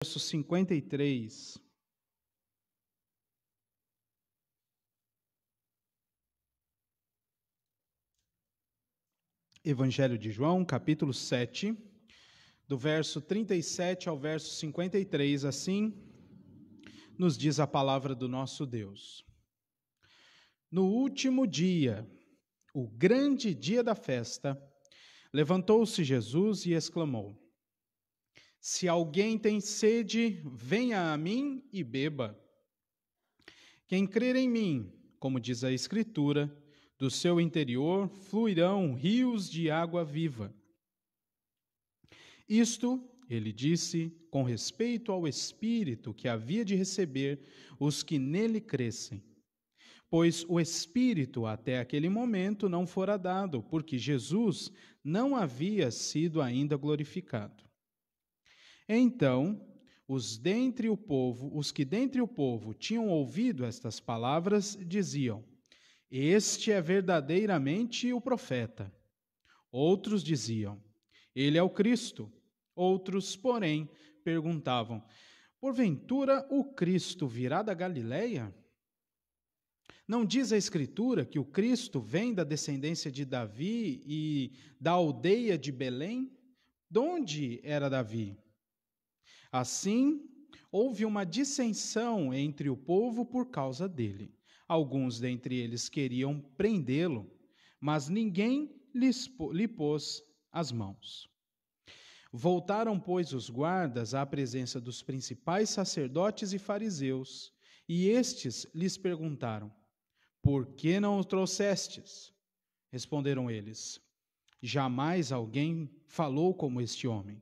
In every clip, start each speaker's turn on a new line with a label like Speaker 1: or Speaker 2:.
Speaker 1: verso 53. Evangelho de João, capítulo 7, do verso 37 ao verso 53, assim nos diz a palavra do nosso Deus. No último dia, o grande dia da festa, levantou-se Jesus e exclamou: Se alguém tem sede, venha a mim e beba. Quem crer em mim, como diz a Escritura, do seu interior fluirão rios de água viva. Isto, ele disse, com respeito ao Espírito que havia de receber os que nele crescem. Pois o Espírito até aquele momento não fora dado, porque Jesus não havia sido ainda glorificado. Então, os que dentre o povo tinham ouvido estas palavras diziam: Este é verdadeiramente o profeta. Outros diziam: Ele é o Cristo. Outros, porém, perguntavam: Porventura o Cristo virá da Galileia? Não diz a Escritura que o Cristo vem da descendência de Davi e da aldeia de Belém? De onde era Davi? Assim, houve uma dissensão entre o povo por causa dele. Alguns dentre eles queriam prendê-lo, mas ninguém lhe pôs as mãos. Voltaram, pois, os guardas à presença dos principais sacerdotes e fariseus, e estes lhes perguntaram: Por que não o trouxestes? Responderam eles: Jamais alguém falou como este homem.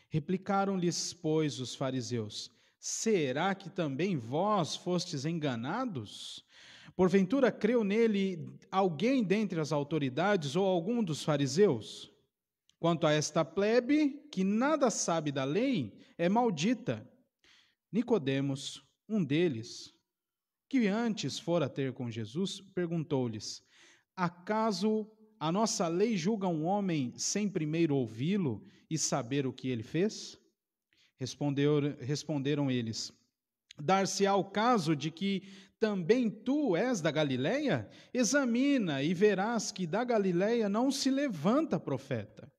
Speaker 1: Replicaram-lhes, pois, os fariseus: Será que também vós fostes enganados? Porventura creu nele alguém dentre as autoridades ou algum dos fariseus? Quanto a esta plebe, que nada sabe da lei, é maldita. Nicodemos, um deles, que antes fora ter com Jesus, perguntou-lhes: Acaso a nossa lei julga um homem sem primeiro ouvi-lo e saber o que ele fez? Responderam eles: Dar-se-á o caso de que também tu és da Galileia? Examina e verás que da Galileia não se levanta profeta.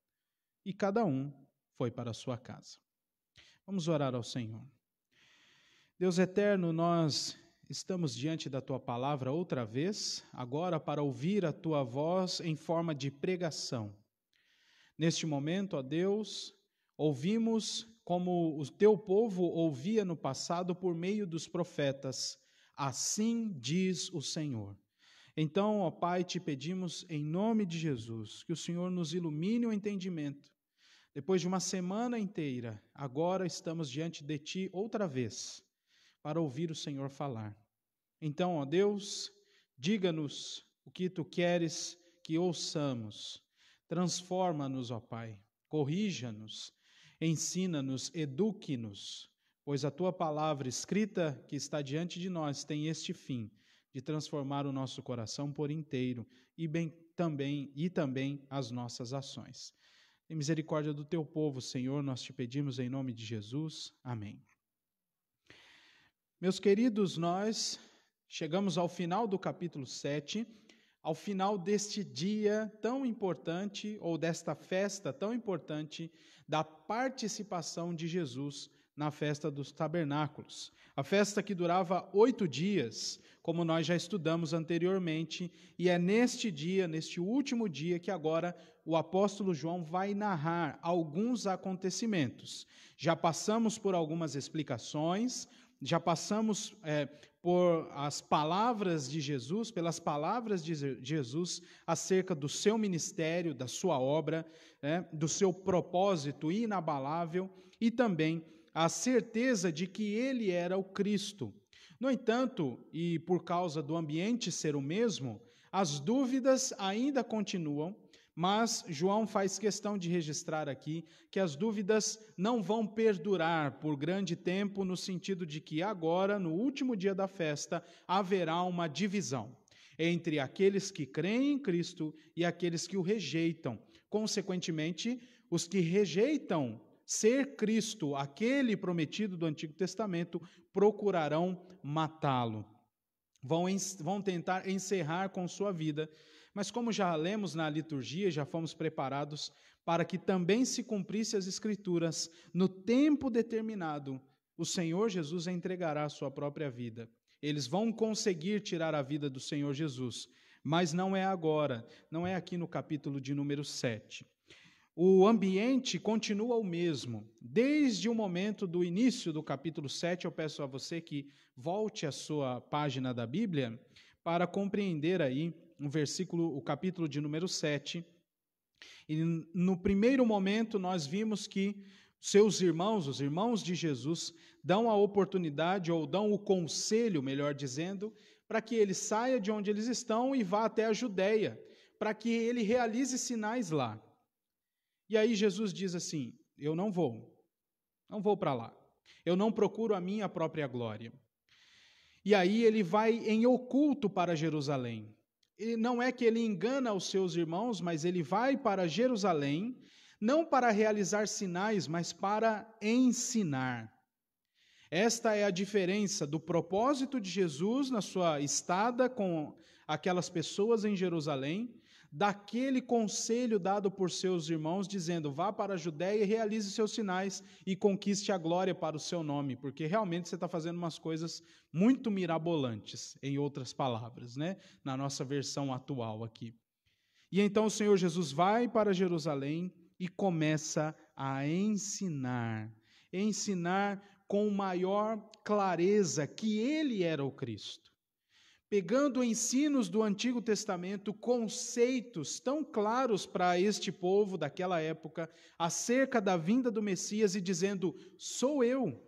Speaker 1: E cada um foi para a sua casa. Vamos orar ao Senhor. Deus eterno, nós estamos diante da Tua palavra outra vez, agora para ouvir a Tua voz em forma de pregação. Neste momento, ó Deus, ouvimos como o Teu povo ouvia no passado por meio dos profetas. Assim diz o Senhor. Então, ó Pai, te pedimos em nome de Jesus, que o Senhor nos ilumine o entendimento. Depois de uma semana inteira, agora estamos diante de Ti outra vez, para ouvir o Senhor falar. Então, ó Deus, diga-nos o que Tu queres que ouçamos. Transforma-nos, ó Pai, corrija-nos, ensina-nos, eduque-nos, pois a Tua palavra escrita que está diante de nós tem este fim, de transformar o nosso coração por inteiro e também as nossas ações. Tem misericórdia do Teu povo, Senhor, nós te pedimos em nome de Jesus. Amém. Meus queridos, nós chegamos ao final do capítulo 7, ao final deste dia tão importante, ou desta festa tão importante, da participação de Jesus na festa dos tabernáculos. A festa que durava 8 dias, como nós já estudamos anteriormente, e é neste dia, neste último dia, que agora o apóstolo João vai narrar alguns acontecimentos. Já passamos por algumas explicações, já passamos por as palavras de Jesus, pelas palavras de Jesus acerca do seu ministério, da sua obra, do seu propósito inabalável e também a certeza de que ele era o Cristo. No entanto, e por causa do ambiente ser o mesmo, as dúvidas ainda continuam, mas João faz questão de registrar aqui que as dúvidas não vão perdurar por grande tempo, no sentido de que agora, no último dia da festa, haverá uma divisão entre aqueles que creem em Cristo e aqueles que o rejeitam. Consequentemente, os que rejeitam ser Cristo, aquele prometido do Antigo Testamento, procurarão matá-lo. Vão tentar encerrar com sua vida, mas como já lemos na liturgia, já fomos preparados para que também se cumprisse as Escrituras, no tempo determinado, o Senhor Jesus entregará a sua própria vida. Eles vão conseguir tirar a vida do Senhor Jesus, mas não é agora, não é aqui no capítulo de número 7. O ambiente continua o mesmo. Desde o momento do início do capítulo 7, eu peço a você que volte à sua página da Bíblia para compreender aí o capítulo de número 7. E no primeiro momento nós vimos que seus irmãos, os irmãos de Jesus, dão a oportunidade, ou dão o conselho, melhor dizendo, para que ele saia de onde eles estão e vá até a Judéia, para que ele realize sinais lá. E aí Jesus diz assim, eu não vou para lá, eu não procuro a minha própria glória. E aí ele vai em oculto para Jerusalém. E não é que ele engana os seus irmãos, mas ele vai para Jerusalém, não para realizar sinais, mas para ensinar. Esta é a diferença do propósito de Jesus na sua estada com aquelas pessoas em Jerusalém, daquele conselho dado por seus irmãos, dizendo, vá para a Judéia e realize seus sinais e conquiste a glória para o seu nome, porque realmente você está fazendo umas coisas muito mirabolantes, em outras palavras, né? Na nossa versão atual aqui. E então o Senhor Jesus vai para Jerusalém e começa a ensinar com maior clareza que ele era o Cristo. Pegando ensinos do Antigo Testamento, conceitos tão claros para este povo daquela época, acerca da vinda do Messias e dizendo, sou eu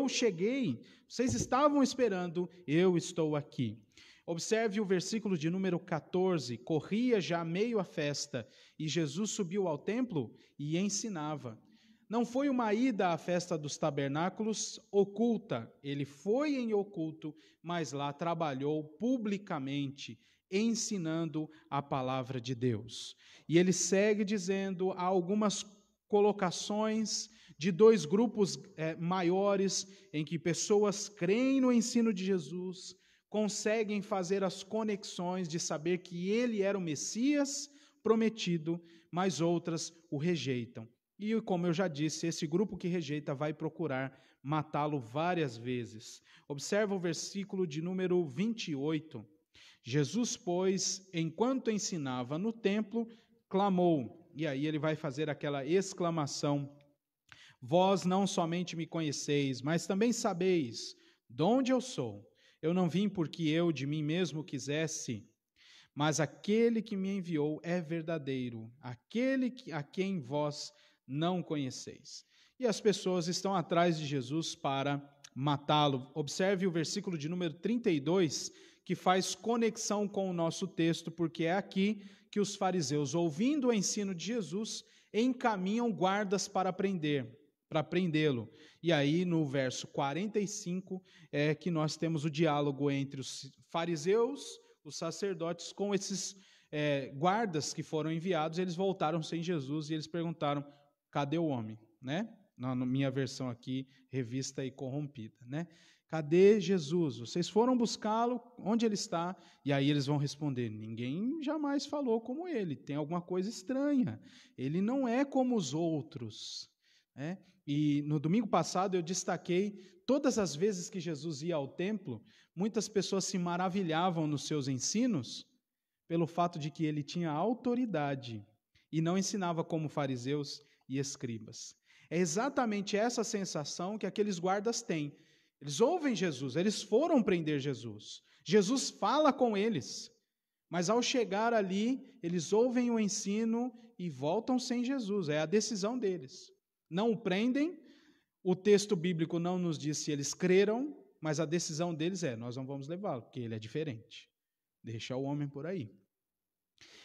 Speaker 1: cheguei, vocês estavam esperando, eu estou aqui. Observe o versículo de número 14, corria já meio a festa, e Jesus subiu ao templo e ensinava. Não foi uma ida à festa dos tabernáculos oculta, ele foi em oculto, mas lá trabalhou publicamente, ensinando a palavra de Deus. E ele segue dizendo, há algumas colocações de dois grupos maiores, em que pessoas creem no ensino de Jesus, conseguem fazer as conexões de saber que ele era o Messias prometido, mas outras o rejeitam. E, como eu já disse, esse grupo que rejeita vai procurar matá-lo várias vezes. Observa o versículo de número 28. Jesus, pois, enquanto ensinava no templo, clamou. E aí ele vai fazer aquela exclamação. Vós não somente me conheceis, mas também sabeis de onde eu sou. Eu não vim porque eu de mim mesmo quisesse, mas aquele que me enviou é verdadeiro, aquele a quem vós não conheceis. E as pessoas estão atrás de Jesus para matá-lo. Observe o versículo de número 32, que faz conexão com o nosso texto, porque é aqui que os fariseus, ouvindo o ensino de Jesus, encaminham guardas para prendê-lo. E aí, no verso 45, é que nós temos o diálogo entre os fariseus, os sacerdotes, com esses guardas que foram enviados. Eles voltaram sem Jesus e eles perguntaram, cadê o homem? Né? Na minha versão aqui, revista e corrompida. Né? Cadê Jesus? Vocês foram buscá-lo? Onde ele está? E aí eles vão responder, ninguém jamais falou como ele, tem alguma coisa estranha. Ele não é como os outros. Né? E no domingo passado eu destaquei, todas as vezes que Jesus ia ao templo, muitas pessoas se maravilhavam nos seus ensinos pelo fato de que ele tinha autoridade e não ensinava como fariseus e escribas. É exatamente essa sensação que aqueles guardas têm. Eles ouvem Jesus, eles foram prender Jesus. Jesus fala com eles, mas ao chegar ali, eles ouvem o ensino e voltam sem Jesus. É a decisão deles. Não o prendem, o texto bíblico não nos diz se eles creram, mas a decisão deles é, nós não vamos levá-lo, porque ele é diferente. Deixa o homem por aí.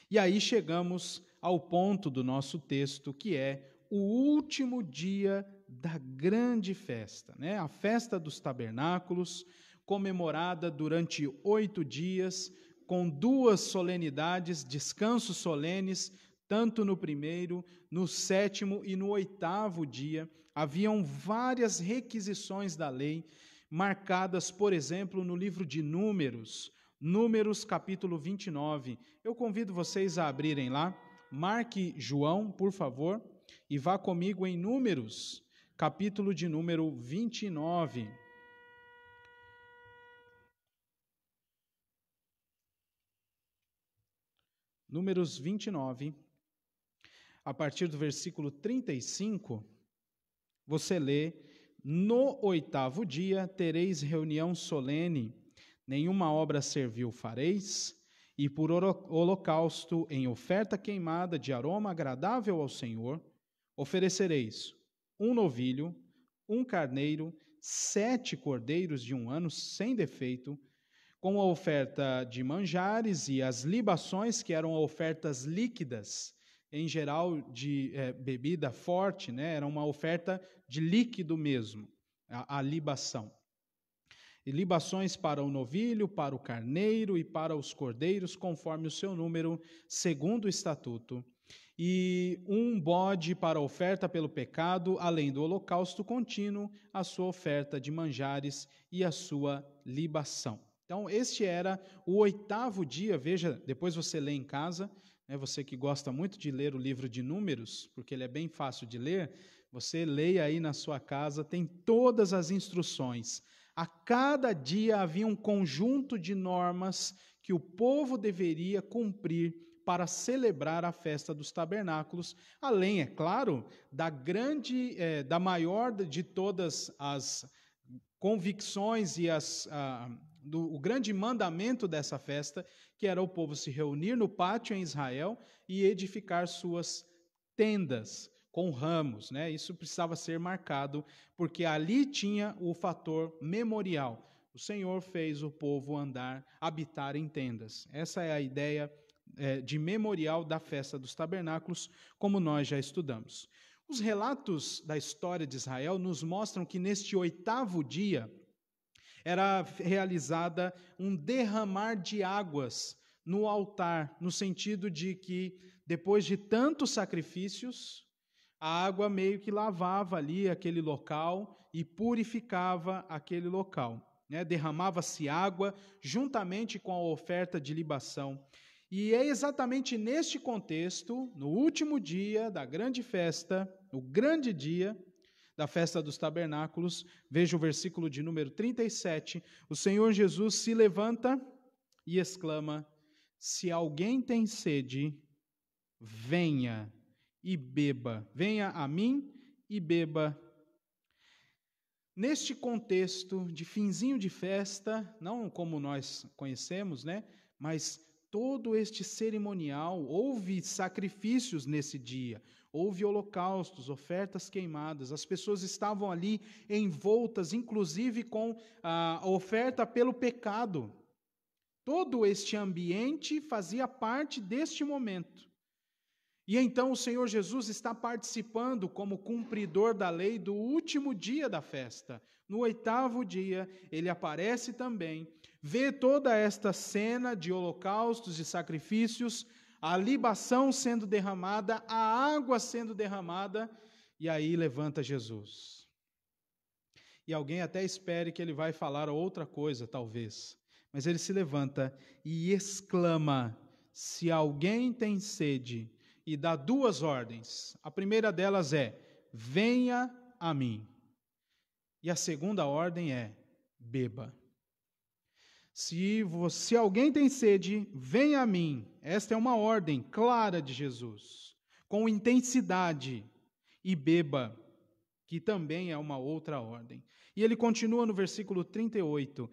Speaker 1: E aí chegamos ao ponto do nosso texto, que é o último dia da grande festa, né? A festa dos tabernáculos, comemorada durante 8 dias, com 2 solenidades, descansos solenes, tanto no primeiro, no sétimo e no oitavo dia. Haviam várias requisições da lei, marcadas, por exemplo, no livro de Números, Números capítulo 29. Eu convido vocês a abrirem lá, marque João, por favor, e vá comigo em Números, capítulo de número 29. Números 29, a partir do versículo 35, você lê: No oitavo dia tereis reunião solene, nenhuma obra servil fareis, e por holocausto em oferta queimada de aroma agradável ao Senhor, oferecereis um novilho, um carneiro, 7 cordeiros de 1 ano sem defeito, com a oferta de manjares e as libações, que eram ofertas líquidas, em geral de bebida forte, né? Era uma oferta de líquido mesmo, a libação. E libações para o novilho, para o carneiro e para os cordeiros, conforme o seu número, segundo o estatuto. E um bode para a oferta pelo pecado, além do holocausto contínuo, a sua oferta de manjares e a sua libação. Então, este era o oitavo dia. Veja, depois você lê em casa, né, você que gosta muito de ler o livro de Números, porque ele é bem fácil de ler, você leia aí na sua casa, tem todas as instruções. A cada dia havia um conjunto de normas que o povo deveria cumprir para celebrar a festa dos tabernáculos, além, é claro, da maior de todas as convicções e o grande mandamento dessa festa, que era o povo se reunir no pátio em Israel e edificar suas tendas com ramos, né? Isso precisava ser marcado, porque ali tinha o fator memorial. O Senhor fez o povo habitar em tendas. Essa é a ideia de memorial da festa dos tabernáculos, como nós já estudamos. Os relatos da história de Israel nos mostram que neste oitavo dia era realizada um derramar de águas no altar, no sentido de que, depois de tantos sacrifícios, a água meio que lavava ali aquele local e purificava aquele local, né? Derramava-se água juntamente com a oferta de libação. E é exatamente neste contexto, no último dia da grande festa, o grande dia da festa dos tabernáculos, veja o versículo de número 37, o Senhor Jesus se levanta e exclama: se alguém tem sede, venha e beba. Venha a mim e beba. Neste contexto de finzinho de festa, não como nós conhecemos, né? Mas todo este cerimonial, houve sacrifícios nesse dia, houve holocaustos, ofertas queimadas, as pessoas estavam ali envoltas, inclusive com a oferta pelo pecado. Todo este ambiente fazia parte deste momento. E então o Senhor Jesus está participando como cumpridor da lei do último dia da festa. No oitavo dia, ele aparece também, vê toda esta cena de holocaustos e sacrifícios, a libação sendo derramada, a água sendo derramada, e aí levanta Jesus. E alguém até espere que ele vai falar outra coisa, talvez. Mas ele se levanta e exclama: se alguém tem sede, e dá 2 ordens. A primeira delas é: venha a mim. E a segunda ordem é: beba. Se alguém tem sede, venha a mim. Esta é uma ordem clara de Jesus, com intensidade, e beba, que também é uma outra ordem. E ele continua no versículo 38,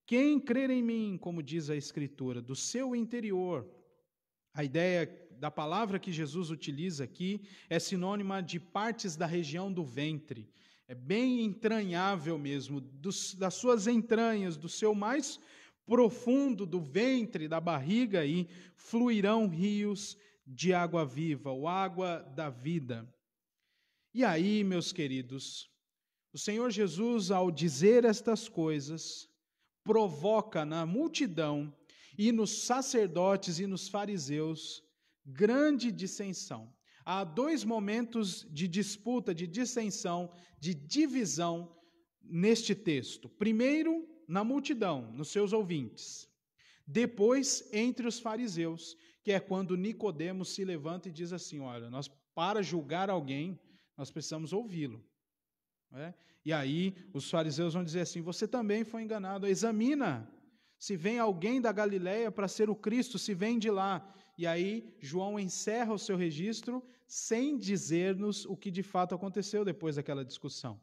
Speaker 1: quem crer em mim, como diz a Escritura, do seu interior. A ideia da palavra que Jesus utiliza aqui é sinônima de partes da região do ventre. É bem entranhável mesmo, das suas entranhas, do seu mais profundo, do ventre, da barriga, aí, fluirão rios de água viva, ou água da vida. E aí, meus queridos, o Senhor Jesus, ao dizer estas coisas, provoca na multidão e nos sacerdotes e nos fariseus grande dissensão. Há dois momentos de disputa, de dissensão, de divisão neste texto. Primeiro, na multidão, nos seus ouvintes. Depois, entre os fariseus, que é quando Nicodemos se levanta e diz assim: olha, nós para julgar alguém, nós precisamos ouvi-lo. E aí os fariseus vão dizer assim: você também foi enganado, examina se vem alguém da Galileia para ser o Cristo, se vem de lá. E aí João encerra o seu registro sem dizer-nos o que de fato aconteceu depois daquela discussão.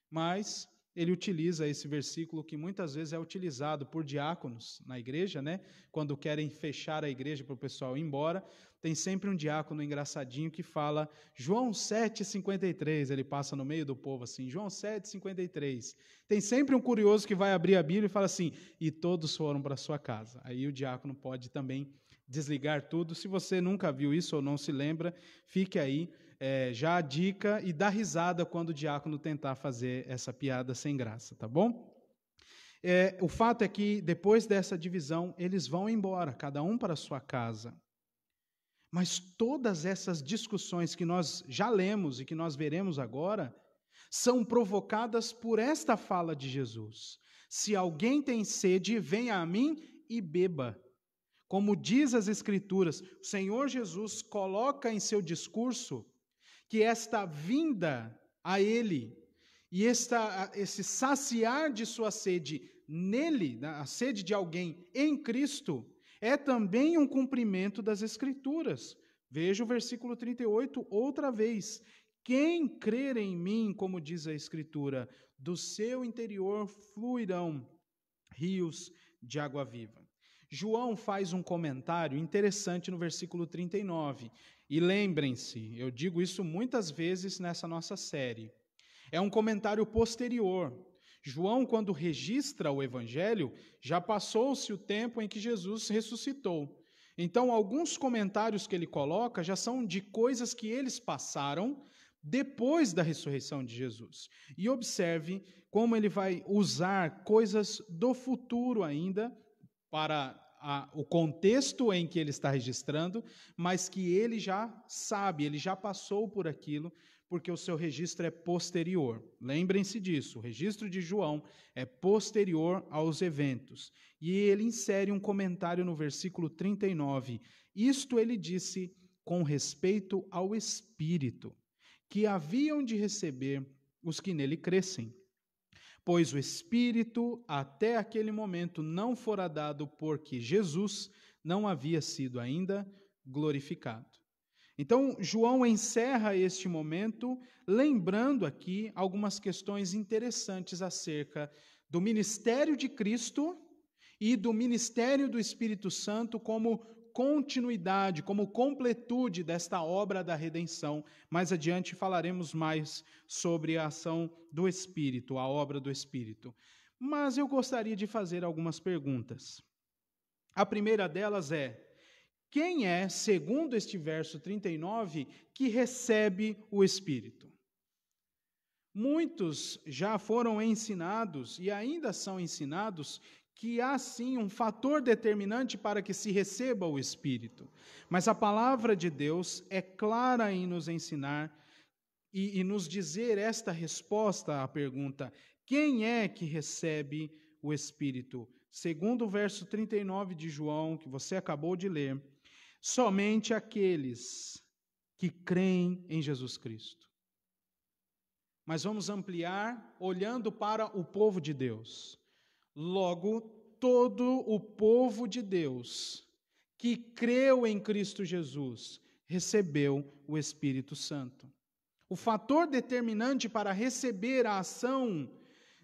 Speaker 1: Mas ele utiliza esse versículo que muitas vezes é utilizado por diáconos na igreja, quando querem fechar a igreja para o pessoal ir embora. Tem sempre um diácono engraçadinho que fala João 7,53, ele passa no meio do povo assim, João 7,53. Tem sempre um curioso que vai abrir a Bíblia e fala assim, e todos foram para sua casa. Aí o diácono pode também desligar tudo. Se você nunca viu isso ou não se lembra, fique aí já a dica e dá risada quando o diácono tentar fazer essa piada sem graça, tá bom? O fato é que depois dessa divisão, eles vão embora, cada um para a sua casa. Mas todas essas discussões que nós já lemos e que nós veremos agora, são provocadas por esta fala de Jesus. Se alguém tem sede, venha a mim e beba. Como diz as Escrituras, o Senhor Jesus coloca em seu discurso que esta vinda a Ele e esse saciar de sua sede nele, a sede de alguém em Cristo, é também um cumprimento das Escrituras. Veja o versículo 38 outra vez. Quem crer em mim, como diz a Escritura, do seu interior fluirão rios de água viva. João faz um comentário interessante no versículo 39. E lembrem-se, eu digo isso muitas vezes nessa nossa série. É um comentário posterior. João, quando registra o Evangelho, já passou-se o tempo em que Jesus ressuscitou. Então, alguns comentários que ele coloca já são de coisas que eles passaram depois da ressurreição de Jesus. E observe como ele vai usar coisas do futuro ainda para o contexto em que ele está registrando, mas que ele já sabe, ele já passou por aquilo, porque o seu registro é posterior. Lembrem-se disso, o registro de João é posterior aos eventos. E ele insere um comentário no versículo 39. Isto ele disse com respeito ao Espírito, que haviam de receber os que nele crescem. Pois o Espírito até aquele momento não fora dado porque Jesus não havia sido ainda glorificado. Então, João encerra este momento lembrando aqui algumas questões interessantes acerca do ministério de Cristo e do ministério do Espírito Santo como continuidade, como completude desta obra da redenção. Mais adiante falaremos mais sobre a ação do Espírito, a obra do Espírito. Mas eu gostaria de fazer algumas perguntas. A primeira delas é: quem é, segundo este verso 39, que recebe o Espírito? Muitos já foram ensinados e ainda são ensinados que há sim um fator determinante para que se receba o Espírito. Mas a palavra de Deus é clara em nos ensinar e nos dizer esta resposta à pergunta: quem é que recebe o Espírito? Segundo o verso 39 de João, que você acabou de ler, somente aqueles que creem em Jesus Cristo. Mas vamos ampliar olhando para o povo de Deus. Logo, todo o povo de Deus que creu em Cristo Jesus recebeu o Espírito Santo. O fator determinante para receber a ação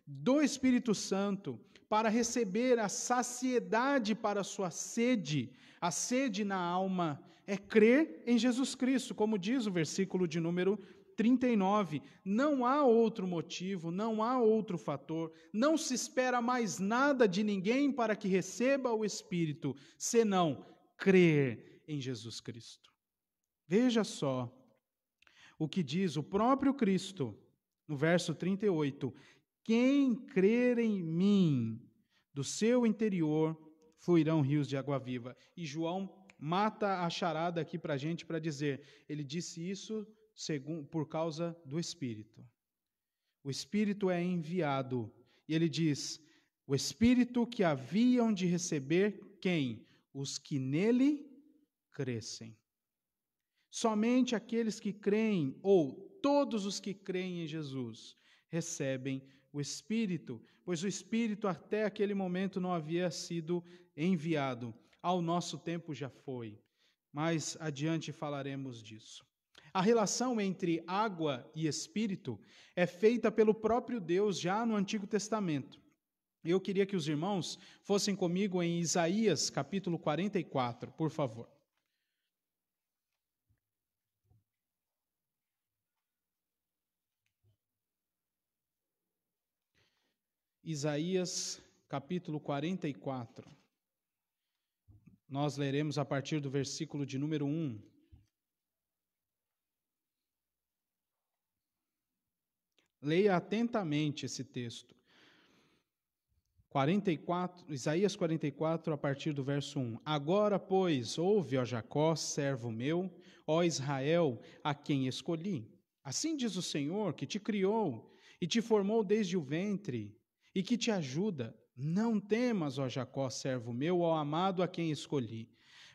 Speaker 1: do Espírito Santo, para receber a saciedade para a sua sede, a sede na alma, é crer em Jesus Cristo, como diz o versículo de número 39. Não há outro motivo, não há outro fator, não se espera mais nada de ninguém para que receba o Espírito, senão crer em Jesus Cristo. Veja só o que diz o próprio Cristo, no verso 38, quem crer em mim, do seu interior fluirão rios de água viva. E João, mata a charada aqui para a gente para dizer, ele disse isso por causa do Espírito. O Espírito é enviado. E ele diz, o Espírito que haviam de receber quem? Os que nele crescem. Somente aqueles que creem, ou todos os que creem em Jesus, recebem o Espírito, pois o Espírito até aquele momento não havia sido enviado. Ao nosso tempo já foi. Mais adiante falaremos disso. A relação entre água e Espírito é feita pelo próprio Deus já no Antigo Testamento. Eu queria que os irmãos fossem comigo em Isaías, capítulo 44, por favor. Isaías, capítulo 44. Nós leremos a partir do versículo de número 1. Leia atentamente esse texto. Isaías 44, a partir do verso 1. Agora, pois, ouve, ó Jacó, servo meu, ó Israel, a quem escolhi. Assim diz o Senhor, que te criou e te formou desde o ventre, e que te ajuda. Não temas, ó Jacó, servo meu, ó amado a quem escolhi,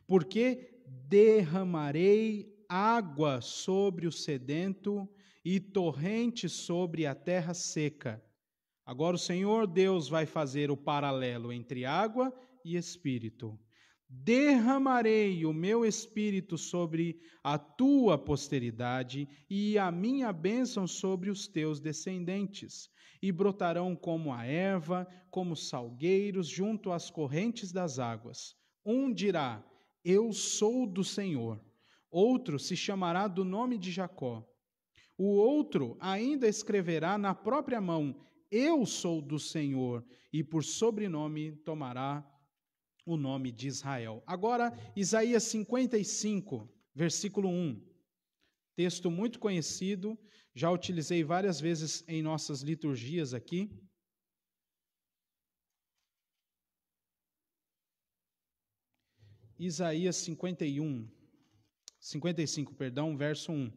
Speaker 1: porque derramarei água sobre o sedento e torrente sobre a terra seca. Agora o Senhor Deus vai fazer o paralelo entre água e espírito. Derramarei o meu espírito sobre a tua posteridade e a minha bênção sobre os teus descendentes, e brotarão como a erva, como salgueiros junto às correntes das águas. Um dirá, eu sou do Senhor. Outro se chamará do nome de Jacó. O outro ainda escreverá na própria mão, eu sou do Senhor, e por sobrenome tomará o nome de Israel. Agora, Isaías 55, versículo 1. Texto muito conhecido, já utilizei várias vezes em nossas liturgias aqui. Isaías 55, verso 1.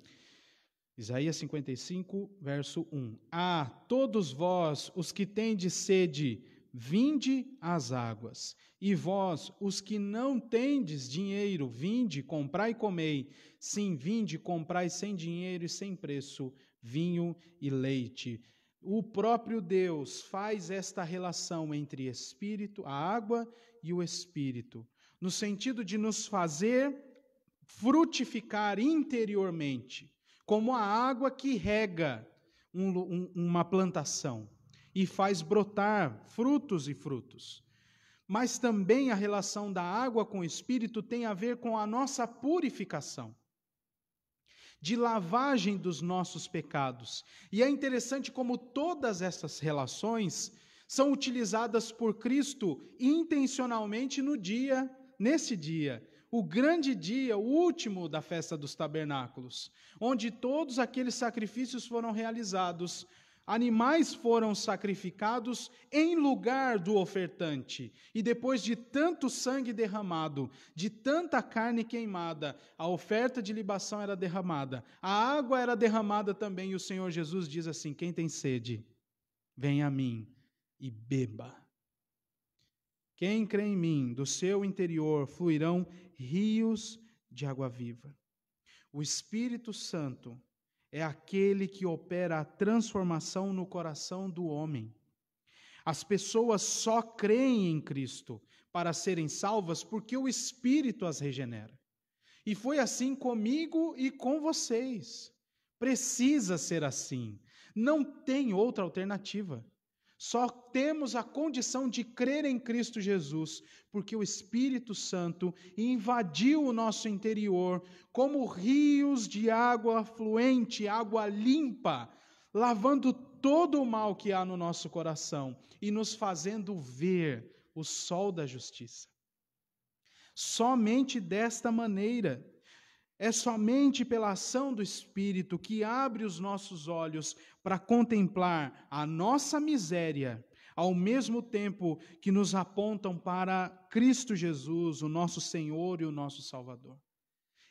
Speaker 1: Isaías 55, verso 1. Ah, todos vós, os que tendes sede, vinde às águas. E vós, os que não tendes dinheiro, vinde, comprai e comei. Sim, vinde, comprai sem dinheiro e sem preço, vinho e leite. O próprio Deus faz esta relação entre espírito, a água e o espírito, no sentido de nos fazer frutificar interiormente, como a água que rega uma plantação e faz brotar frutos e frutos. Mas também a relação da água com o Espírito tem a ver com a nossa purificação, de lavagem dos nossos pecados. E é interessante como todas essas relações são utilizadas por Cristo intencionalmente nesse dia, o grande dia, o último da festa dos tabernáculos, onde todos aqueles sacrifícios foram realizados, animais foram sacrificados em lugar do ofertante, e depois de tanto sangue derramado, de tanta carne queimada, a oferta de libação era derramada, a água era derramada também, e o Senhor Jesus diz assim, quem tem sede, venha a mim e beba. Quem crê em mim, do seu interior fluirão rios de água viva. O Espírito Santo é aquele que opera a transformação no coração do homem. As pessoas só creem em Cristo para serem salvas porque o Espírito as regenera. E foi assim comigo e com vocês. Precisa ser assim. Não tem outra alternativa. Só temos a condição de crer em Cristo Jesus, porque o Espírito Santo invadiu o nosso interior como rios de água fluente, água limpa, lavando todo o mal que há no nosso coração e nos fazendo ver o sol da justiça. Somente desta maneira, é somente pela ação do Espírito que abre os nossos olhos para contemplar a nossa miséria, ao mesmo tempo que nos apontam para Cristo Jesus, o nosso Senhor e o nosso Salvador.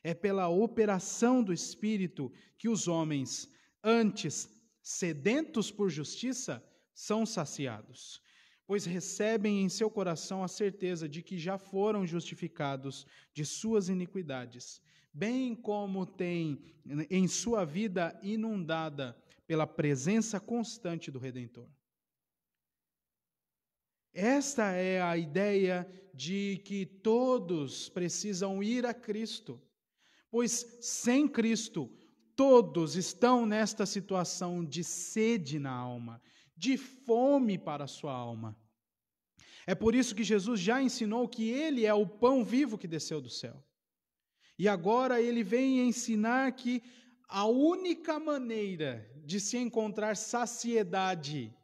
Speaker 1: É pela operação do Espírito que os homens, antes sedentos por justiça, são saciados, pois recebem em seu coração a certeza de que já foram justificados de suas iniquidades, bem como têm em sua vida inundada pela presença constante do Redentor. Esta é a ideia de que todos precisam ir a Cristo, pois sem Cristo, todos estão nesta situação de sede na alma, de fome para a sua alma. É por isso que Jesus já ensinou que Ele é o pão vivo que desceu do céu. E agora Ele vem ensinar que a única maneira de se encontrar saciedade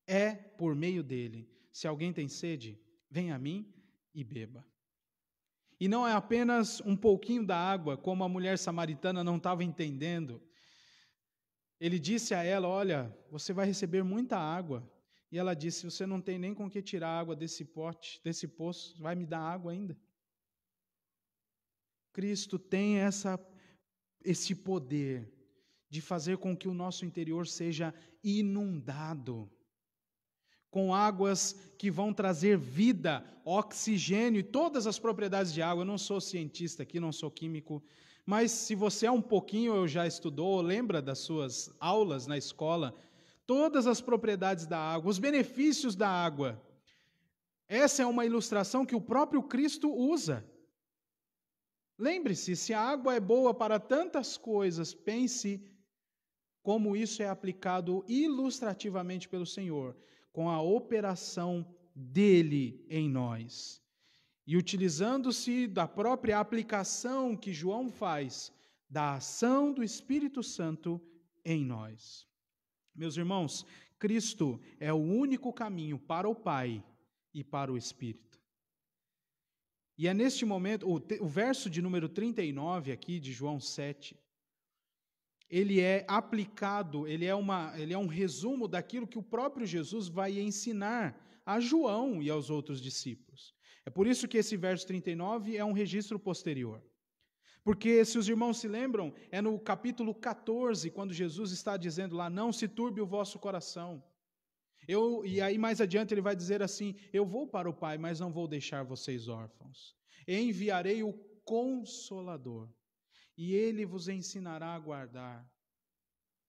Speaker 1: é por meio dele. Se alguém tem sede, venha a mim e beba. E não é apenas um pouquinho da água, como a mulher samaritana não estava entendendo. Ele disse a ela, olha, você vai receber muita água. E ela disse, você não tem nem com que tirar água desse pote, desse poço, vai me dar água ainda? Cristo tem esse poder de fazer com que o nosso interior seja inundado com águas que vão trazer vida, oxigênio e todas as propriedades de água. Eu não sou cientista aqui, não sou químico, mas se você é um pouquinho, eu já estudou, lembra das suas aulas na escola, todas as propriedades da água, os benefícios da água. Essa é uma ilustração que o próprio Cristo usa. Lembre-se, se a água é boa para tantas coisas, pense como isso é aplicado ilustrativamente pelo Senhor, com a operação dele em nós. E utilizando-se da própria aplicação que João faz, da ação do Espírito Santo em nós. Meus irmãos, Cristo é o único caminho para o Pai e para o Espírito. E é neste momento, o verso de número 39 aqui de João 7, ele é aplicado, ele é um resumo daquilo que o próprio Jesus vai ensinar a João e aos outros discípulos. É por isso que esse verso 39 é um registro posterior. Porque, se os irmãos se lembram, é no capítulo 14, quando Jesus está dizendo lá, não se turbe o vosso coração. E aí mais adiante ele vai dizer assim, eu vou para o Pai, mas não vou deixar vocês órfãos. Enviarei o Consolador. E ele vos ensinará a guardar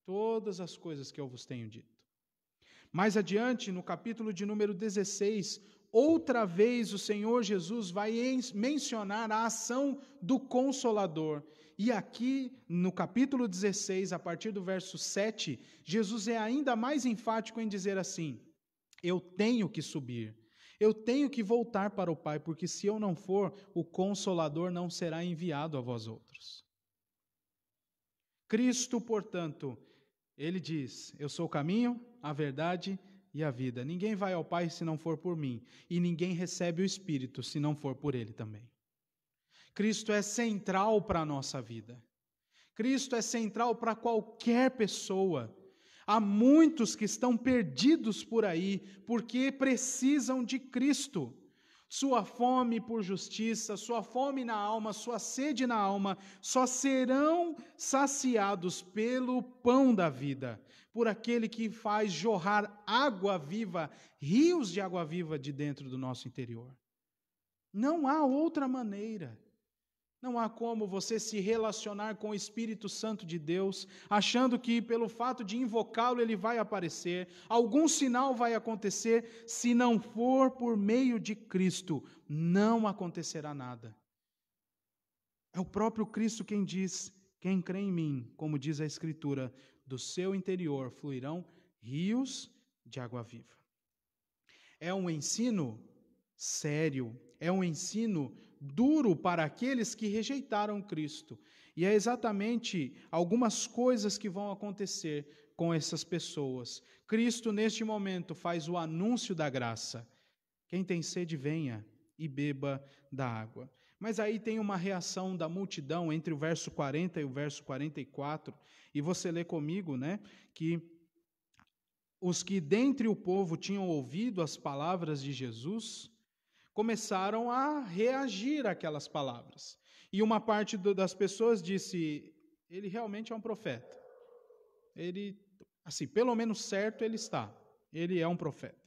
Speaker 1: todas as coisas que eu vos tenho dito. Mais adiante, no capítulo de número 16, outra vez o Senhor Jesus vai mencionar a ação do Consolador. E aqui, no capítulo 16, a partir do verso 7, Jesus é ainda mais enfático em dizer assim, eu tenho que subir, eu tenho que voltar para o Pai, porque se eu não for, o Consolador não será enviado a vós outros. Cristo, portanto, ele diz, eu sou o caminho, a verdade e a vida. Ninguém vai ao Pai se não for por mim, e ninguém recebe o Espírito se não for por ele também. Cristo é central para a nossa vida. Cristo é central para qualquer pessoa. Há muitos que estão perdidos por aí, porque precisam de Cristo. Sua fome por justiça, sua fome na alma, sua sede na alma, só serão saciados pelo pão da vida, por aquele que faz jorrar água viva, rios de água viva de dentro do nosso interior. Não há outra maneira. Não há como você se relacionar com o Espírito Santo de Deus, achando que pelo fato de invocá-lo ele vai aparecer, algum sinal vai acontecer, se não for por meio de Cristo, não acontecerá nada. É o próprio Cristo quem diz, quem crê em mim, como diz a Escritura, do seu interior fluirão rios de água viva. É um ensino sério, é um ensino duro para aqueles que rejeitaram Cristo. E é exatamente algumas coisas que vão acontecer com essas pessoas. Cristo, neste momento, faz o anúncio da graça. Quem tem sede, venha e beba da água. Mas aí tem uma reação da multidão entre o verso 40 e o verso 44. E você lê comigo, que os que dentre o povo tinham ouvido as palavras de Jesus começaram a reagir àquelas palavras. E uma parte das pessoas disse: ele realmente é um profeta. Ele, assim, pelo menos certo ele está. Ele é um profeta.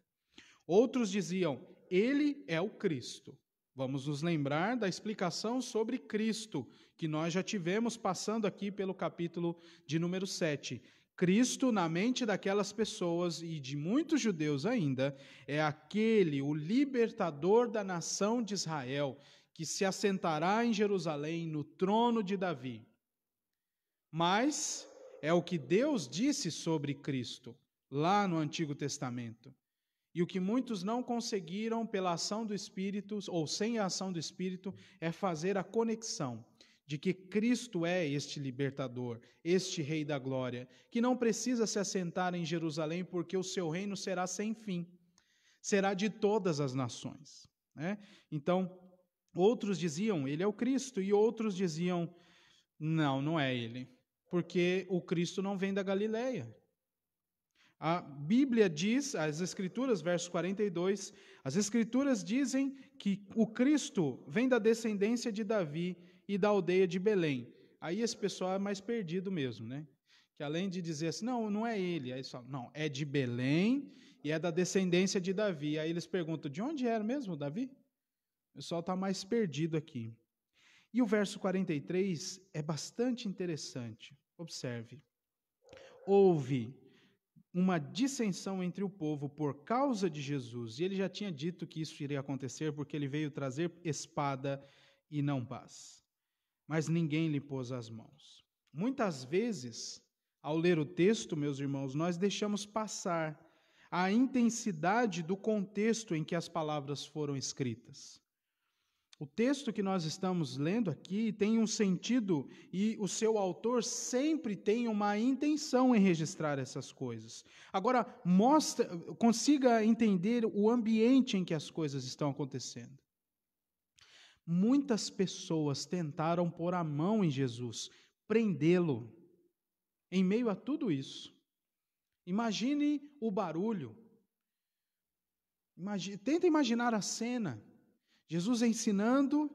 Speaker 1: Outros diziam: ele é o Cristo. Vamos nos lembrar da explicação sobre Cristo, que nós já tivemos passando aqui pelo capítulo de número 7. Cristo, na mente daquelas pessoas e de muitos judeus ainda, é aquele, o libertador da nação de Israel, que se assentará em Jerusalém no trono de Davi. Mas é o que Deus disse sobre Cristo, lá no Antigo Testamento. E o que muitos não conseguiram pela ação do Espírito, ou sem a ação do Espírito, é fazer a conexão de que Cristo é este libertador, este Rei da Glória, que não precisa se assentar em Jerusalém porque o seu reino será sem fim, será de todas as nações, né? Então, outros diziam, ele é o Cristo, e outros diziam, não, não é ele, porque o Cristo não vem da Galileia. A Bíblia diz, as Escrituras, verso 42, as Escrituras dizem que o Cristo vem da descendência de Davi e da aldeia de Belém. Aí esse pessoal é mais perdido mesmo, né? Que além de dizer assim, não, não é ele, aí eles falam, não, é de Belém e é da descendência de Davi. Aí eles perguntam, de onde era mesmo Davi? O pessoal está mais perdido aqui. E o verso 43 é bastante interessante. Observe. Houve uma dissensão entre o povo por causa de Jesus. E ele já tinha dito que isso iria acontecer porque ele veio trazer espada e não paz. Mas ninguém lhe pôs as mãos. Muitas vezes, ao ler o texto, meus irmãos, nós deixamos passar a intensidade do contexto em que as palavras foram escritas. O texto que nós estamos lendo aqui tem um sentido e o seu autor sempre tem uma intenção em registrar essas coisas. Agora, consiga entender o ambiente em que as coisas estão acontecendo. Muitas pessoas tentaram pôr a mão em Jesus, prendê-lo. Em meio a tudo isso, imagine o barulho. Tenta imaginar a cena. Jesus ensinando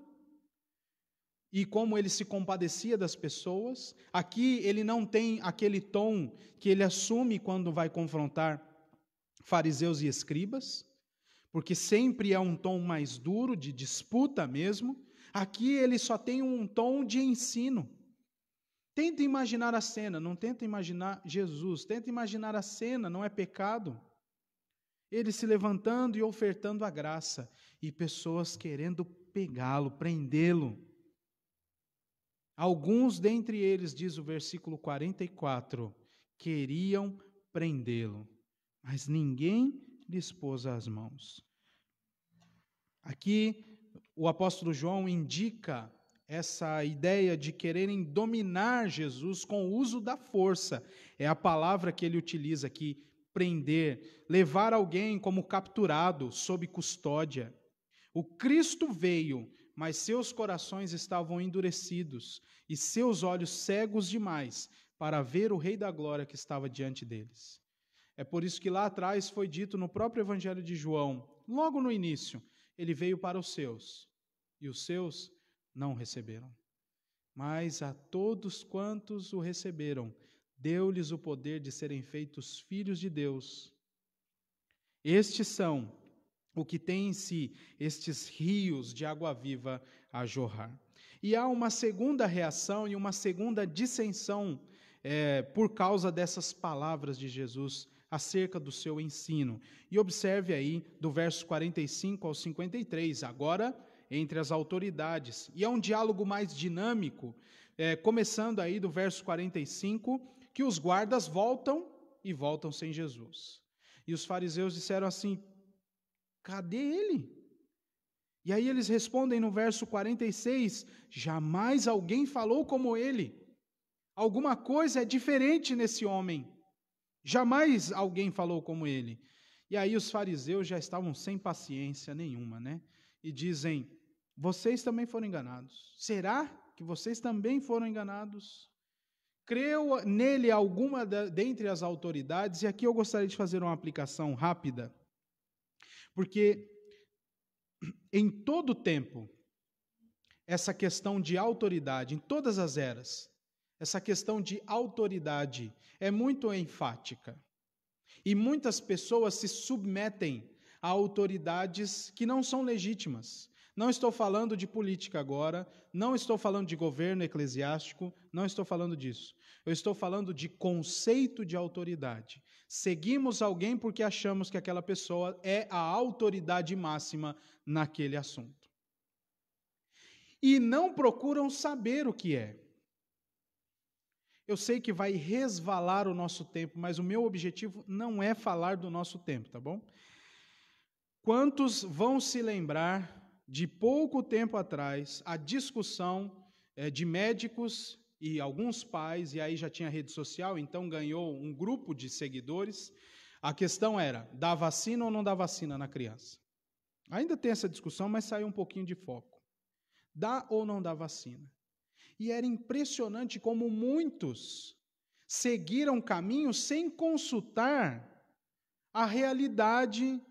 Speaker 1: e como ele se compadecia das pessoas. Aqui ele não tem aquele tom que ele assume quando vai confrontar fariseus e escribas, porque sempre é um tom mais duro, de disputa mesmo. Aqui ele só tem um tom de ensino. Tenta imaginar a cena, não tenta imaginar Jesus, tenta imaginar a cena, não é pecado. Ele se levantando e ofertando a graça, e pessoas querendo pegá-lo, prendê-lo. Alguns dentre eles, diz o versículo 44, queriam prendê-lo, mas ninguém lhes pôs as mãos. Aqui, o apóstolo João indica essa ideia de quererem dominar Jesus com o uso da força. É a palavra que ele utiliza aqui, prender, levar alguém como capturado, sob custódia. O Cristo veio, mas seus corações estavam endurecidos e seus olhos cegos demais para ver o Rei da Glória que estava diante deles. É por isso que lá atrás foi dito no próprio Evangelho de João, logo no início, ele veio para os seus, e os seus não receberam. Mas a todos quantos o receberam, deu-lhes o poder de serem feitos filhos de Deus. Estes são o que tem em si estes rios de água viva a jorrar. E há uma segunda reação e uma segunda dissensão por causa dessas palavras de Jesus acerca do seu ensino. E observe aí, do verso 45 ao 53, agora entre as autoridades. E é um diálogo mais dinâmico, começando aí do verso 45, que os guardas voltam e voltam sem Jesus. E os fariseus disseram assim, cadê ele? E aí eles respondem no verso 46, jamais alguém falou como ele. Alguma coisa é diferente nesse homem. Jamais alguém falou como ele. E aí os fariseus já estavam sem paciência nenhuma, né? E dizem, vocês também foram enganados. Será que vocês também foram enganados? creu nele alguma dentre as autoridades, e aqui eu gostaria de fazer uma aplicação rápida, porque em todo tempo, essa questão de autoridade, em todas as eras, essa questão de autoridade é muito enfática. E muitas pessoas se submetem a autoridades que não são legítimas. Não estou falando de política agora, não estou falando de governo eclesiástico, não estou falando disso. Eu estou falando de conceito de autoridade. Seguimos alguém porque achamos que aquela pessoa é a autoridade máxima naquele assunto. E não procuram saber o que é. Eu sei que vai resvalar o nosso tempo, mas o meu objetivo não é falar do nosso tempo, tá bom? Quantos vão se lembrar de pouco tempo atrás a discussão de médicos e alguns pais, e aí já tinha rede social, então ganhou um grupo de seguidores. A questão era, dá vacina ou não dá vacina na criança? Ainda tem essa discussão, mas saiu um pouquinho de foco. Dá ou não dá vacina? E era impressionante como muitos seguiram caminho sem consultar a realidade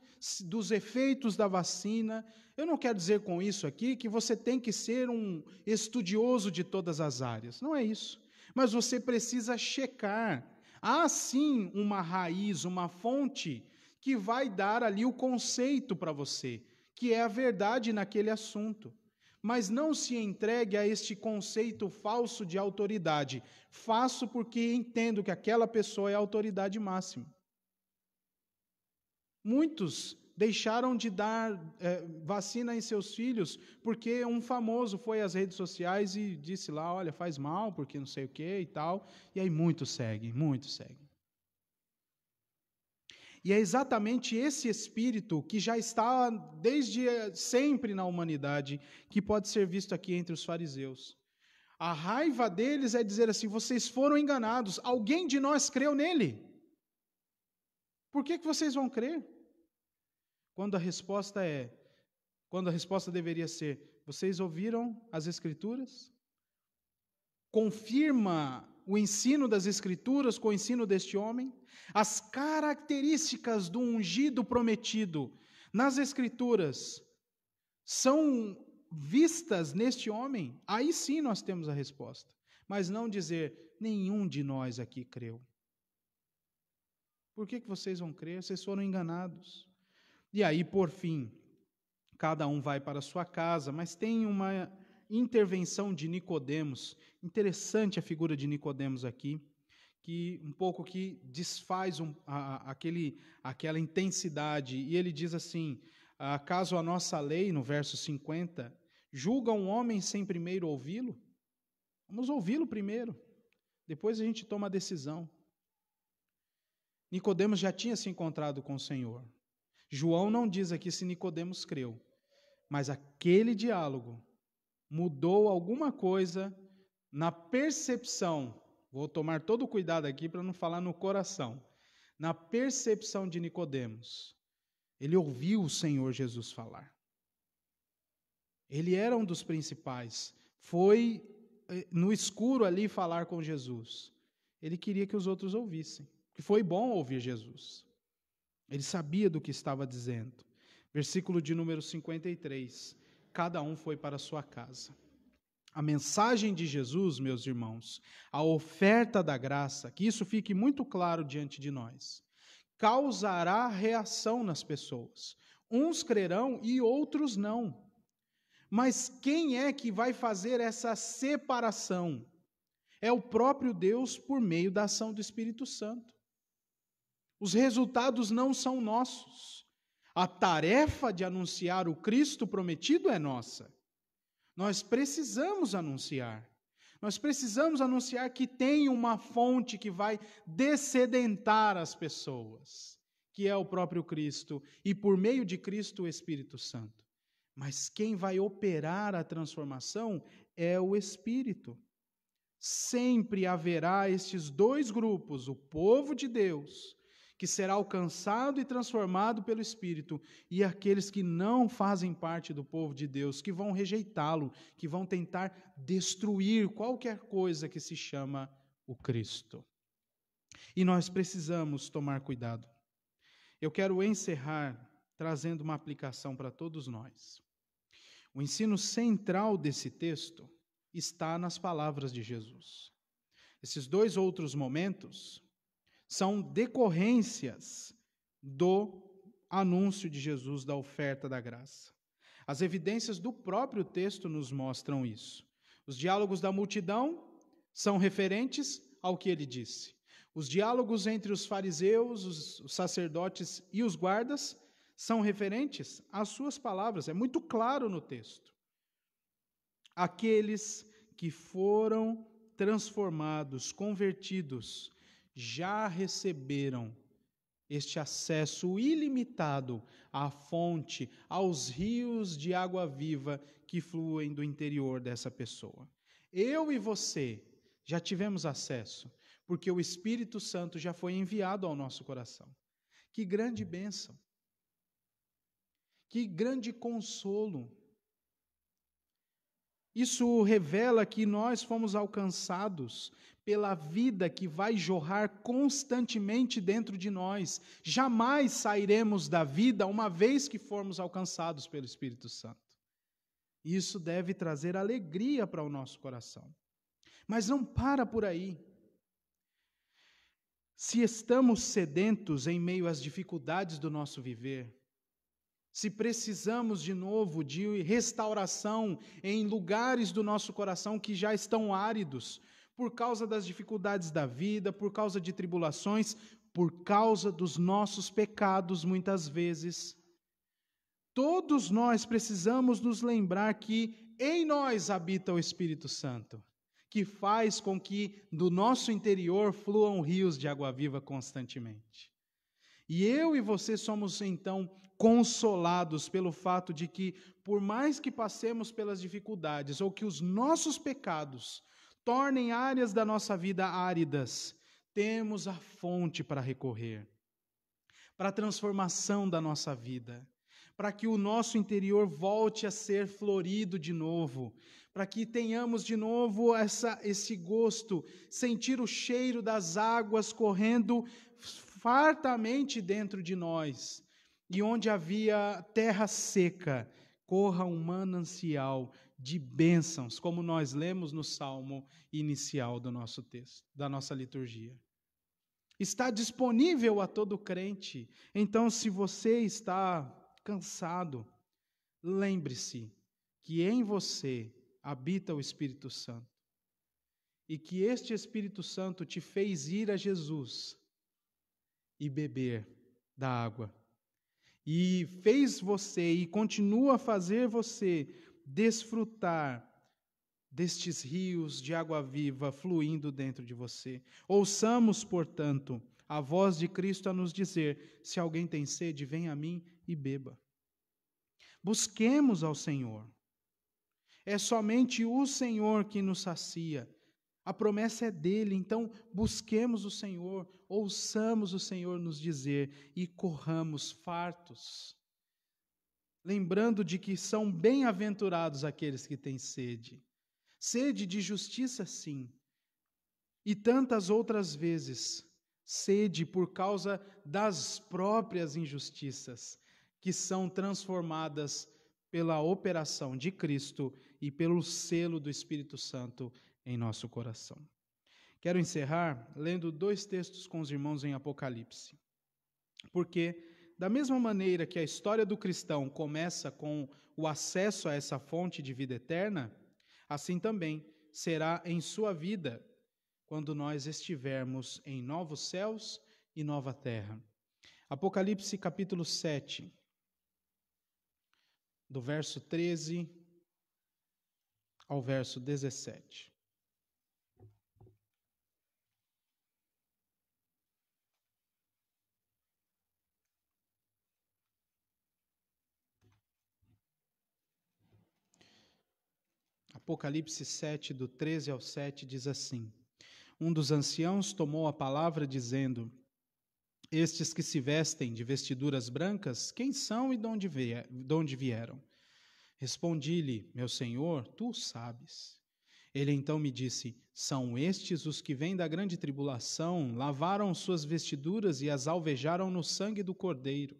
Speaker 1: dos efeitos da vacina. Eu não quero dizer com isso aqui que você tem que ser um estudioso de todas as áreas. Não é isso. Mas você precisa checar. Há sim uma raiz, uma fonte que vai dar ali o conceito para você, que é a verdade naquele assunto. Mas não se entregue a este conceito falso de autoridade. Faço porque entendo que aquela pessoa é a autoridade máxima. Muitos deixaram de dar vacina em seus filhos porque um famoso foi às redes sociais e disse lá, olha, faz mal porque não sei o que e tal. E aí muitos seguem, muitos seguem. E é exatamente esse espírito que já está desde sempre na humanidade, que pode ser visto aqui entre os fariseus. A raiva deles é dizer assim, vocês foram enganados, alguém de nós creu nele. Por que vocês vão crer? Quando a resposta deveria ser, vocês ouviram as Escrituras? Confirma o ensino das Escrituras com o ensino deste homem? As características do ungido prometido nas Escrituras são vistas neste homem? Aí sim nós temos a resposta. Mas não dizer, nenhum de nós aqui creu. Por que vocês vão crer? Vocês foram enganados. E aí, por fim, cada um vai para a sua casa, mas tem uma intervenção de Nicodemos. Interessante a figura de Nicodemos aqui, que um pouco que desfaz aquela intensidade. E ele diz assim, acaso a nossa lei, no verso 50, julga um homem sem primeiro ouvi-lo? Vamos ouvi-lo primeiro, depois a gente toma a decisão. Nicodemos já tinha se encontrado com o Senhor. João não diz aqui se Nicodemos creu, mas aquele diálogo mudou alguma coisa na percepção. Vou tomar todo o cuidado aqui para não falar no coração. Na percepção de Nicodemos. Ele ouviu o Senhor Jesus falar. Ele era um dos principais. Foi no escuro ali falar com Jesus. Ele queria que os outros ouvissem. Porque foi bom ouvir Jesus. Ele sabia do que estava dizendo. Versículo de número 53. Cada um foi para a sua casa. A mensagem de Jesus, meus irmãos, a oferta da graça, que isso fique muito claro diante de nós, causará reação nas pessoas. Uns crerão e outros não. Mas quem é que vai fazer essa separação? É o próprio Deus por meio da ação do Espírito Santo. Os resultados não são nossos. A tarefa de anunciar o Cristo prometido é nossa. Nós precisamos anunciar. Nós precisamos anunciar que tem uma fonte que vai dessedentar as pessoas, que é o próprio Cristo, e por meio de Cristo o Espírito Santo. Mas quem vai operar a transformação é o Espírito. Sempre haverá estes dois grupos, o povo de Deus, que será alcançado e transformado pelo Espírito, e aqueles que não fazem parte do povo de Deus, que vão rejeitá-lo, que vão tentar destruir qualquer coisa que se chama o Cristo. E nós precisamos tomar cuidado. Eu quero encerrar trazendo uma aplicação para todos nós. O ensino central desse texto está nas palavras de Jesus. Esses dois outros momentos são decorrências do anúncio de Jesus da oferta da graça. As evidências do próprio texto nos mostram isso. Os diálogos da multidão são referentes ao que ele disse. Os diálogos entre os fariseus, os sacerdotes e os guardas são referentes às suas palavras. É muito claro no texto. Aqueles que foram transformados, convertidos, já receberam este acesso ilimitado à fonte, aos rios de água viva que fluem do interior dessa pessoa. Eu e você já tivemos acesso, porque o Espírito Santo já foi enviado ao nosso coração. Que grande bênção! Que grande consolo! Isso revela que nós fomos alcançados pela vida que vai jorrar constantemente dentro de nós. Jamais sairemos da vida uma vez que formos alcançados pelo Espírito Santo. Isso deve trazer alegria para o nosso coração. Mas não para por aí. Se estamos sedentos em meio às dificuldades do nosso viver, se precisamos de novo de restauração em lugares do nosso coração que já estão áridos, por causa das dificuldades da vida, por causa de tribulações, por causa dos nossos pecados, muitas vezes, todos nós precisamos nos lembrar que em nós habita o Espírito Santo, que faz com que do nosso interior fluam rios de água viva constantemente. E eu e você somos, então, consolados pelo fato de que, por mais que passemos pelas dificuldades, ou que os nossos pecados tornem áreas da nossa vida áridas, temos a fonte para recorrer, para a transformação da nossa vida, para que o nosso interior volte a ser florido de novo, para que tenhamos de novo esse gosto, sentir o cheiro das águas correndo fartamente dentro de nós, e onde havia terra seca, corra um manancial de bênçãos, como nós lemos no salmo inicial do nosso texto, da nossa liturgia. Está disponível a todo crente. Então, se você está cansado, lembre-se que em você habita o Espírito Santo e que este Espírito Santo te fez ir a Jesus e beber da água. E fez você e continua a fazer você desfrutar destes rios de água viva fluindo dentro de você. Ouçamos, portanto, a voz de Cristo a nos dizer: se alguém tem sede, venha a mim e beba. Busquemos ao Senhor. É somente o Senhor que nos sacia. A promessa é dele, então busquemos o Senhor, ouçamos o Senhor nos dizer e corramos fartos, lembrando de que são bem-aventurados aqueles que têm sede. Sede de justiça, sim, e tantas outras vezes, sede por causa das próprias injustiças, que são transformadas pela operação de Cristo e pelo selo do Espírito Santo em nosso coração. Quero encerrar lendo 2 textos com os irmãos em Apocalipse. Porque, da mesma maneira que a história do cristão começa com o acesso a essa fonte de vida eterna, assim também será em sua vida, quando nós estivermos em novos céus e nova terra. Apocalipse capítulo 7, do verso 13 ao verso 17. Apocalipse 7, do 13 ao 7, diz assim: Um dos anciãos tomou a palavra dizendo: Estes que se vestem de vestiduras brancas, quem são e de onde vieram? Respondi-lhe: Meu senhor, tu sabes. Ele então me disse: são estes os que vêm da grande tribulação, lavaram suas vestiduras e as alvejaram no sangue do Cordeiro.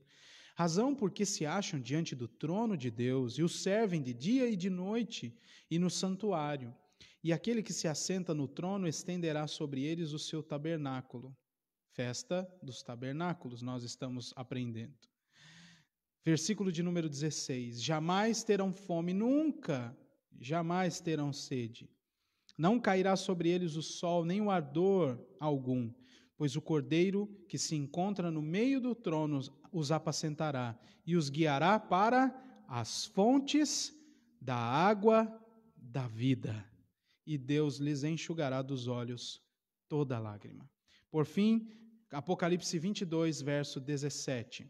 Speaker 1: Razão porque se acham diante do trono de Deus e o servem de dia e de noite e no santuário. E aquele que se assenta no trono estenderá sobre eles o seu tabernáculo. Festa dos tabernáculos, nós estamos aprendendo. Versículo de número 16: jamais terão fome, nunca, jamais terão sede. Não cairá sobre eles o sol, nem o ardor algum, pois o Cordeiro que se encontra no meio do trono os apacentará e os guiará para as fontes da água da vida. E Deus lhes enxugará dos olhos toda lágrima. Por fim, Apocalipse 22, verso 17.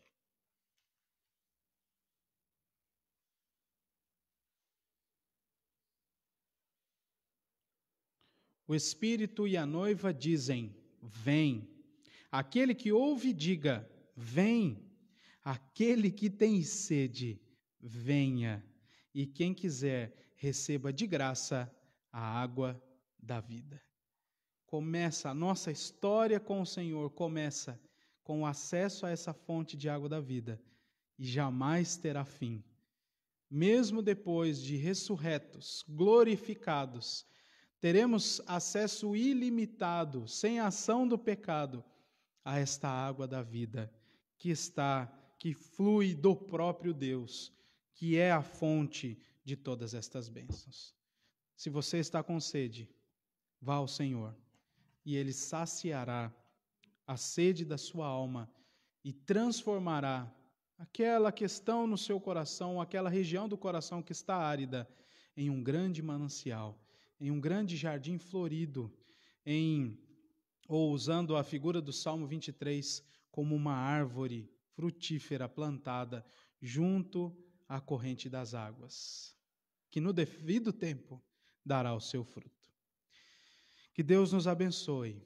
Speaker 1: O Espírito e a noiva dizem: vem. Aquele que ouve, diga: vem. Aquele que tem sede, venha. E quem quiser, receba de graça a água da vida. Começa a nossa história com o Senhor, começa com o acesso a essa fonte de água da vida e jamais terá fim. Mesmo depois de ressurretos, glorificados, teremos acesso ilimitado, sem ação do pecado, a esta água da vida que flui do próprio Deus, que é a fonte de todas estas bênçãos. Se você está com sede, vá ao Senhor, e Ele saciará a sede da sua alma e transformará aquela questão no seu coração, aquela região do coração que está árida, em um grande manancial, em um grande jardim florido, ou usando a figura do Salmo 23, como uma árvore frutífera plantada junto à corrente das águas, que no devido tempo dará o seu fruto. Que Deus nos abençoe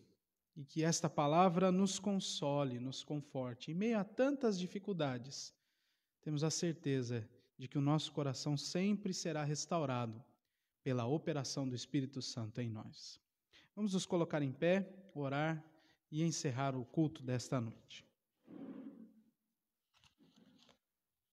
Speaker 1: e que esta palavra nos console, nos conforte. Em meio a tantas dificuldades, temos a certeza de que o nosso coração sempre será restaurado pela operação do Espírito Santo em nós. Vamos nos colocar em pé, orar e encerrar o culto desta noite.